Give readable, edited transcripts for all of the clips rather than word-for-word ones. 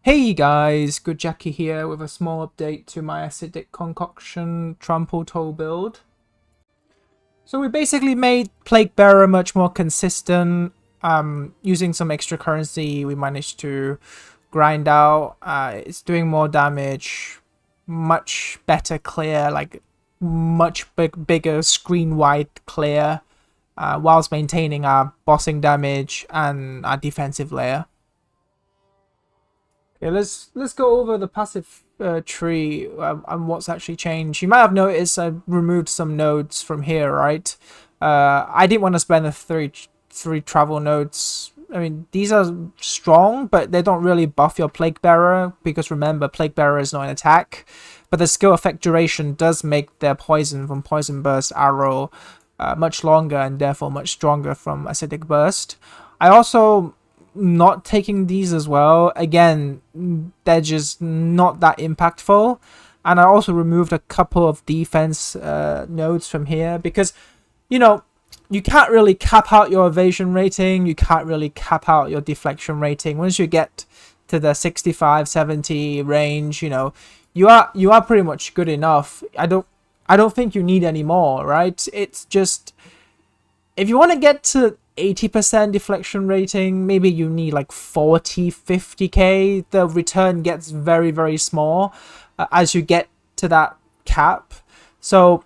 Hey guys, Good Jackie here with a small update to my acidic concoction trample toe build. So we basically made Plague Bearer much more consistent. Using some extra currency, we managed to grind out. It's doing more damage, much better clear, like much bigger screen wide clear, whilst maintaining our bossing damage and our defensive layer. Yeah, let's go over the passive tree and what's actually changed. You might have noticed I removed some nodes from here, right? I didn't want to spend the three travel nodes. I mean, these are strong, but they don't really buff your Plague Bearer because remember, Plague Bearer is not an attack. But the skill effect duration does make their poison from Poison Burst Arrow much longer and therefore much stronger from Acidic Burst. I also not taking these as well. Again, they're just not that impactful. And I also removed a couple of defense nodes from here because, you can't really cap out your evasion rating. You can't really cap out your deflection rating. Once you get to the 65, 70 range, you are pretty much good enough. I don't think you need any more, right? It's just if you want to get to 80% deflection rating, maybe you need like 40, 50k. The return gets very, very small as you get to that cap. So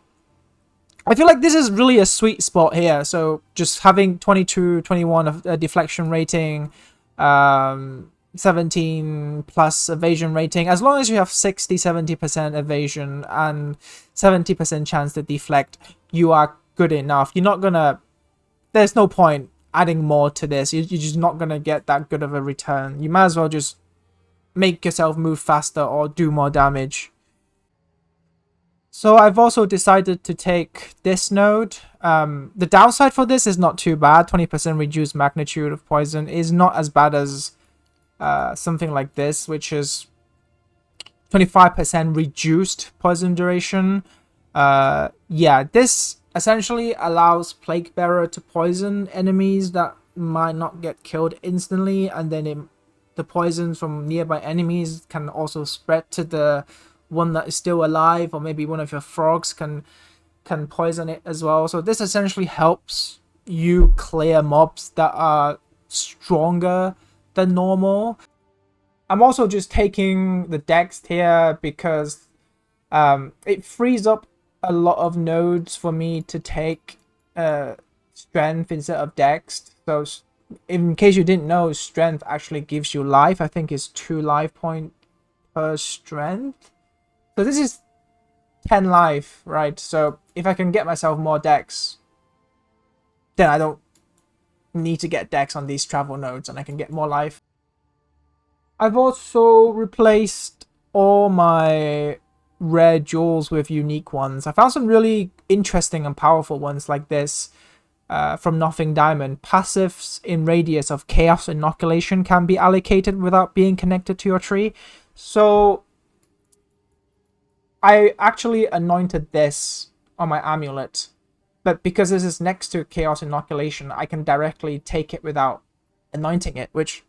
I feel like this is really a sweet spot here. So just having 22, 21 of deflection rating, 17 plus evasion rating, as long as you have 60, 70% evasion and 70% chance to deflect, you are good enough. You're not gonna There's no point adding more to this. You're just not going to get that good of a return. You might as well just make yourself move faster or do more damage. So I've also decided to take this node. The downside for this is not too bad. 20% reduced magnitude of poison is not as bad as something like this, which is 25% reduced poison duration. Yeah, this essentially allows Plague Bearer to poison enemies that might not get killed instantly, and then the poisons from nearby enemies can also spread to the one that is still alive, or maybe one of your frogs can poison it as well. So this essentially helps you clear mobs that are stronger than normal. I'm also just taking the Dex here because it frees up a lot of nodes for me to take strength instead of dex. So in case you didn't know, strength actually gives you life. I think it's 2 life point per strength. So this is 10 life, right? So if I can get myself more dex, then I don't need to get dex on these travel nodes and I can get more life. I've also replaced all my rare jewels with unique ones. I found some really interesting and powerful ones like this from Nothing Diamond. Passives in radius of chaos inoculation can be allocated without being connected to your tree. So I actually anointed this on my amulet, but because this is next to chaos inoculation, I can directly take it without anointing it, which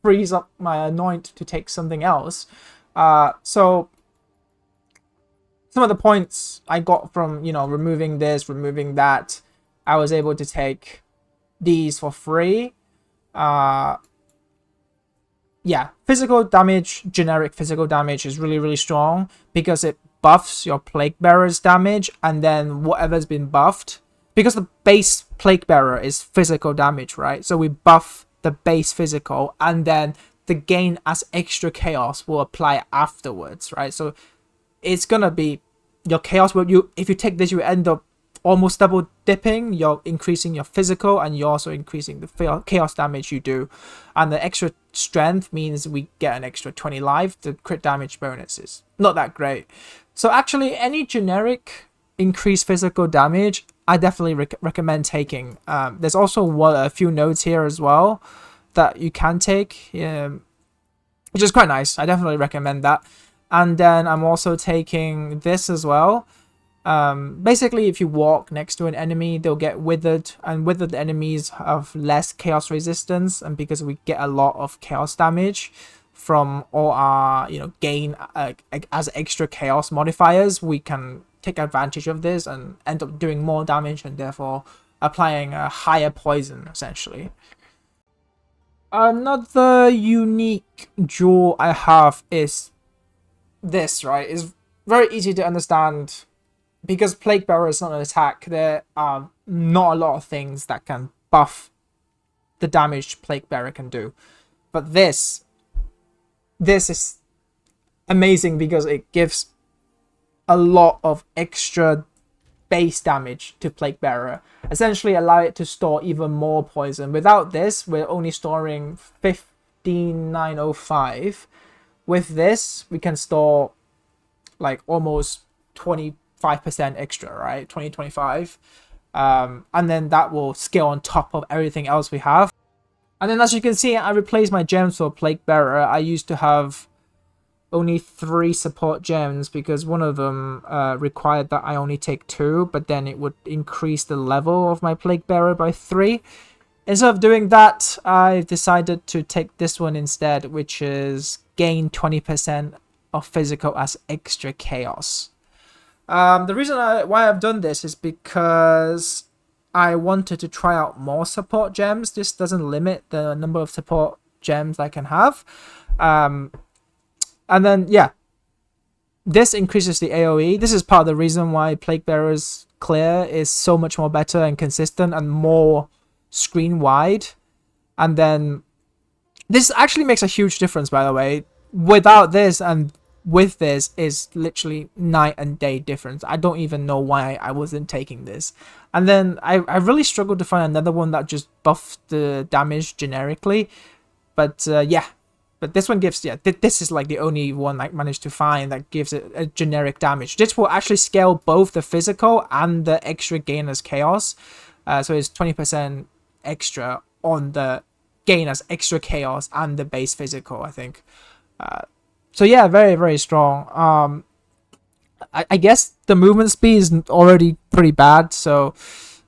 frees up my anoint to take something else. So some of the points I got from, removing this, removing that, I was able to take these for free. Yeah, physical damage, generic physical damage is really, really strong because it buffs your Plague Bearer's damage and then whatever's been buffed. Because the base Plague Bearer is physical damage, right? So we buff the base physical and then the gain as extra chaos will apply afterwards, right? So it's gonna be your chaos. If you take this, you end up almost double dipping. You're increasing your physical and you're also increasing the chaos damage you do. And the extra strength means we get an extra 20 life. The crit damage bonus is not that great. So actually, any generic increased physical damage, I definitely recommend taking. There's also a few nodes here as well that you can take, which is quite nice. I definitely recommend that. And then I'm also taking this as well. Basically, if you walk next to an enemy, they'll get withered, and withered enemies have less chaos resistance. And because we get a lot of chaos damage from all our, gain as extra chaos modifiers, we can take advantage of this and end up doing more damage and therefore applying a higher poison, essentially. Another unique jewel I have is this, right? It's very easy to understand. Because Plague Bearer is not an attack, there are not a lot of things that can buff the damage Plague Bearer can do. But this is amazing because it gives a lot of extra base damage to Plague Bearer. Essentially allow it to store even more poison. Without this, we're only storing 15,905. With this, we can store like almost 25% extra, right? 25. And then that will scale on top of everything else we have. And then as you can see, I replaced my gems for Plague Bearer. I used to have only 3 support gems because one of them required that I only take 2, but then it would increase the level of my Plague Bearer by 3. Instead of doing that, I decided to take this one instead, which is gain 20% of physical as extra chaos. The reason why I've done this is because I wanted to try out more support gems. This doesn't limit the number of support gems I can have. And then, yeah, this increases the AoE. This is part of the reason why Plague Bearer's clear is so much more better and consistent and more screen wide. And then this actually makes a huge difference, by the way. Without this and with this is literally night and day difference. I don't even know why I wasn't taking this. And then I really struggled to find another one that just buffed the damage generically. But yeah, but this one gives, yeah, this is like the only one I managed to find that gives it a generic damage. This will actually scale both the physical and the extra gain as chaos. So it's 20% extra on the gain as extra chaos and the base physical, I think. So yeah, very, very strong. I guess the movement speed is already pretty bad, so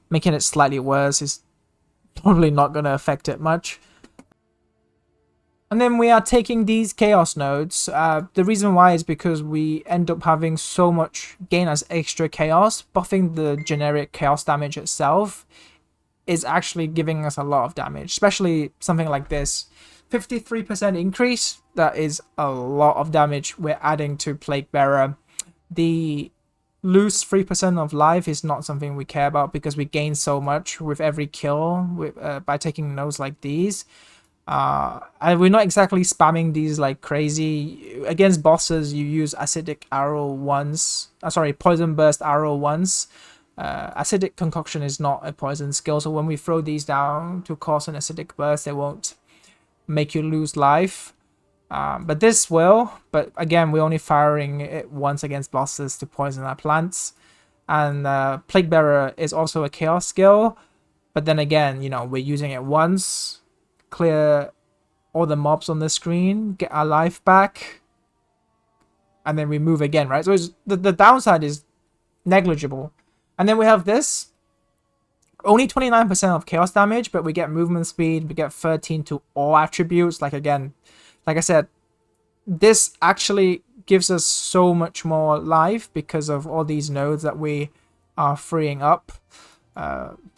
making it slightly worse is probably not going to affect it much. And then we are taking these chaos nodes. The reason why is because we end up having so much gain as extra chaos. Buffing the generic chaos damage itself is actually giving us a lot of damage, especially something like this. 53% increase, that is a lot of damage we're adding to Plague Bearer. The lose 3% of life is not something we care about because we gain so much with every kill by taking nodes like these. And we're not exactly spamming these like crazy. Against bosses, you use acidic arrow once. Poison burst arrow once. Acidic concoction is not a poison skill, so when we throw these down to cause an acidic burst, they won't make you lose life. But this will. But again, we're only firing it once against bosses to poison our plants. And Plague Bearer is also a chaos skill. But then again, we're using it once. Clear all the mobs on the screen, get our life back, and then we move again, right? So the downside is negligible. And then we have this, only 29% of chaos damage, but we get movement speed, we get 13 to all attributes. Like again, like I said, this actually gives us so much more life because of all these nodes that we are freeing up.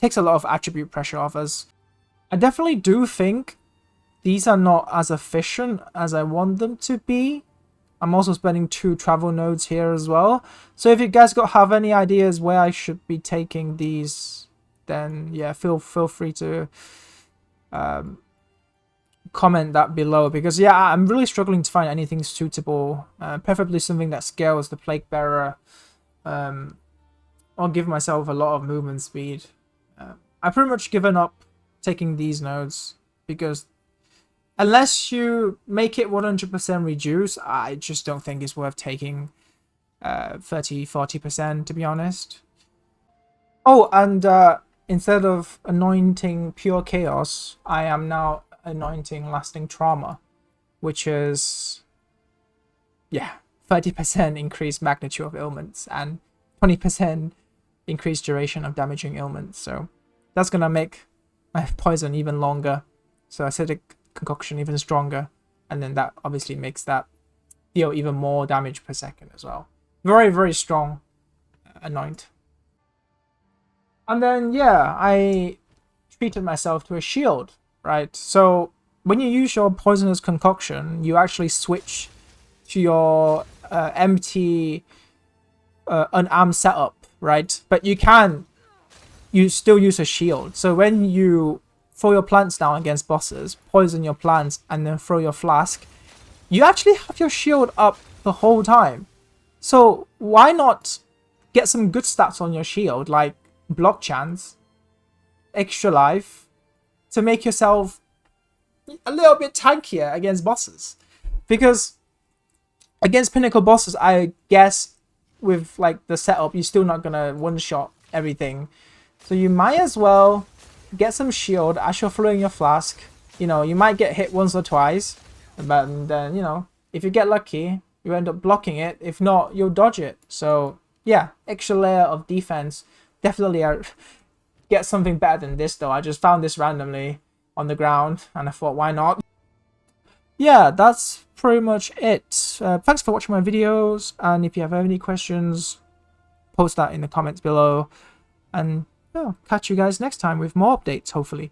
Takes a lot of attribute pressure off us. I definitely do think these are not as efficient as I want them to be. I'm also spending 2 travel nodes here as well. So if you guys have any ideas where I should be taking these, then yeah, feel free to comment that below. Because yeah, I'm really struggling to find anything suitable. Preferably something that scales the Plague Bearer. Or give myself a lot of movement speed. I've pretty much given up taking these nodes because unless you make it 100% reduce, I just don't think it's worth taking 30-40%, to be honest. Oh, and instead of anointing pure chaos, I am now anointing lasting trauma, which is, yeah, 30% increased magnitude of ailments and 20% increased duration of damaging ailments. So that's gonna make my poison even longer, so acidic concoction even stronger. and then that obviously makes that deal even more damage per second as well. Very, very strong anoint. And then, yeah, I treated myself to a shield, right? So when you use your Poisonous Concoction, you actually switch to your empty unarmed setup, right? But you still use a shield. So when you throw your plants down against bosses, poison your plants, and then throw your flask, you actually have your shield up the whole time. So why not get some good stats on your shield, like block chance, extra life, to make yourself a little bit tankier against bosses? Because against pinnacle bosses, I guess with like the setup, you're still not gonna one-shot everything. So you might as well get some shield as you're throwing your flask. You know, you might get hit once or twice, but then, you know, if you get lucky, you end up blocking it. If not, you'll dodge it. So yeah, extra layer of defense. Definitely get something better than this though. I just found this randomly on the ground and I thought, why not? Yeah, that's pretty much it. Thanks for watching my videos, and if you have any questions, post that in the comments below, and yeah, catch you guys next time with more updates, hopefully.